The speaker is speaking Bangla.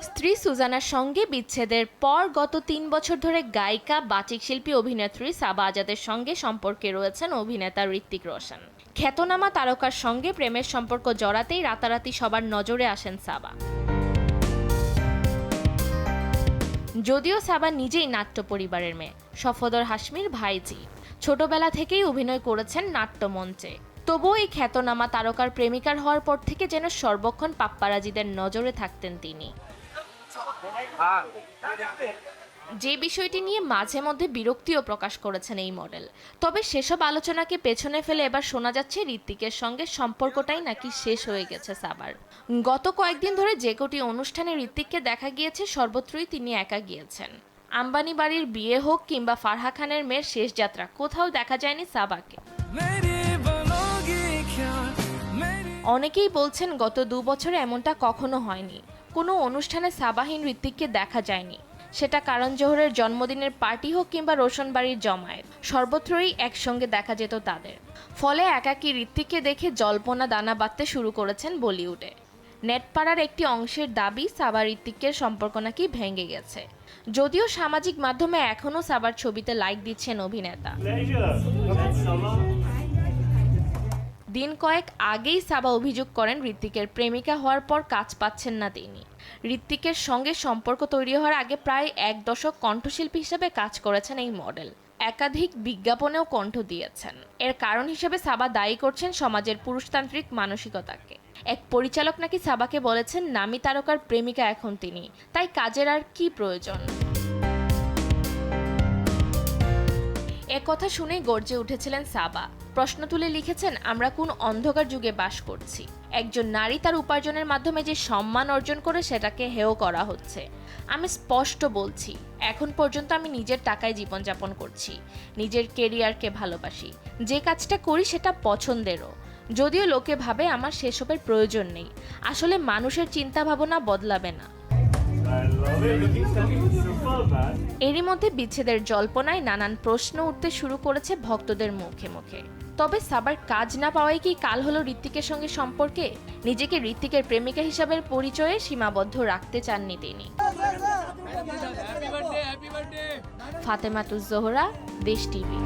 স্ত্রী সুজানার সঙ্গে বিচ্ছেদের পর গত ৩ বছর ধরে গায়িকা, বাচিক শিল্পী, অভিনেত্রী সাবা আজাদের সঙ্গে সম্পর্কে রয়েছেন অভিনেতা ঋত্বিক রোশন। খ্যাতনামা তারকার সঙ্গে প্রেমের সম্পর্ক জড়াতেই রাতারাতি সবার নজরে আসেন সাবা। যদিও সাবা নিজেই নাট্য পরিবারের মেয়ে, সফদর হাশমির ভাইঝি। ছোটবেলা থেকেই অভিনয় করেছেন নাট্যমঞ্চে। তবুও এই খ্যাতনামা তারকার প্রেমিকার হওয়ার পর থেকে যেন সর্বক্ষণ পাপ্পারাজিদের নজরে থাকতেন তিনি। যে বিষয়টি নিয়ে মাঝে মধ্যে বিরক্তিও প্রকাশ করেছেন এই মডেল। তবে সেসব আলোচনাকে পেছনে ফেলে এবার শোনা যাচ্ছে ঋত্বিকের সঙ্গে সম্পর্কটাই নাকি শেষ হয়ে গেছে সাবার। গত কয়েকদিন ধরে যে কটি অনুষ্ঠানে ঋত্বিককে দেখা গিয়েছে সর্বত্রই তিনি একা গিয়েছেন। আম্বানি বাড়ির বিয়ে হোক কিংবা ফারহা খানের মেয়ের শেষ যাত্রা, কোথাও দেখা যায়নি সাবাকে। অনেকেই বলছেন গত 2 বছরে এমনটা কখনো হয়নি। কোনো অনুষ্ঠানে সাবাহীন ঋত্বিককে দেখা যায়নি। সেটা কারণ জোহরের জন্মদিনের পার্টি হোক কিংবা রোশন বাড়ির জমায়েত, সর্বত্রই একসঙ্গে দেখা যেত তাদের। ফলে একাকী ঋত্বিককে দেখে জল্পনা দানা বাঁধতে শুরু করেছেন বলিউডে। নেটপাড়ার একটি অংশের দাবি সাবা ঋত্বিকের সম্পর্ক নাকি ভেঙে গেছে। যদিও সামাজিক মাধ্যমে এখনও সাবার ছবিতে লাইক দিচ্ছেন অভিনেতা। দিন কয়েক আগেই সাবা অভিযোগ করেন ঋত্বিকের প্রেমিকা হওয়ার পর কাজ পাচ্ছেন না তিনি। ঋত্বিকের সঙ্গে সম্পর্ক তৈরি হওয়ার আগে প্রায় 1 দশক কণ্ঠশিল্পী হিসেবে কাজ করেছেন এই মডেল। একাধিক বিজ্ঞাপনেও কণ্ঠ দিয়েছেন। এর কারণ হিসেবে সাবা দায়ী করছেন সমাজের পুরুষতান্ত্রিক মানসিকতাকে। এক পরিচালক নাকি সাবাকে বলেছেন, নামী তারকার প্রেমিকা এখন তিনি, তাই কাজের আর কি প্রয়োজন। কথা শুনে গর্জে উঠেছিলেন সাবা। প্রশ্ন তুলে লিখেছেন, আমরা কোন অন্ধকার যুগে বাস করছি। একজন নারী তার উপার্জনের মাধ্যমে যে সম্মান অর্জন করে সেটাকে হেয় করা হচ্ছে। আমি স্পষ্ট বলছি, এখন পর্যন্ত আমি নিজের টাকায় জীবনযাপন করছি, নিজের কেরিয়ারকে ভালোবাসি, যে কাজটা করি সেটা পছন্দেরও। যদিও লোকে ভাবে আমার সেসবের প্রয়োজন নেই, আসলে মানুষের চিন্তা ভাবনা বদলাবে না। এরই মধ্যে বিচ্ছেদের জল্পনায় নানান প্রশ্ন উঠতে শুরু করেছে ভক্তদের মুখে মুখে। তবে সাবার কাজ না পাওয়াই কি কাল হলো ঋত্বিকের সঙ্গে সম্পর্কে? নিজেকে ঋত্বিকের প্রেমিকা হিসাবের পরিচয়ে সীমাবদ্ধ রাখতে চাননি তিনি। ফাতেমাতুজ জোহরা, দেশ টিভি।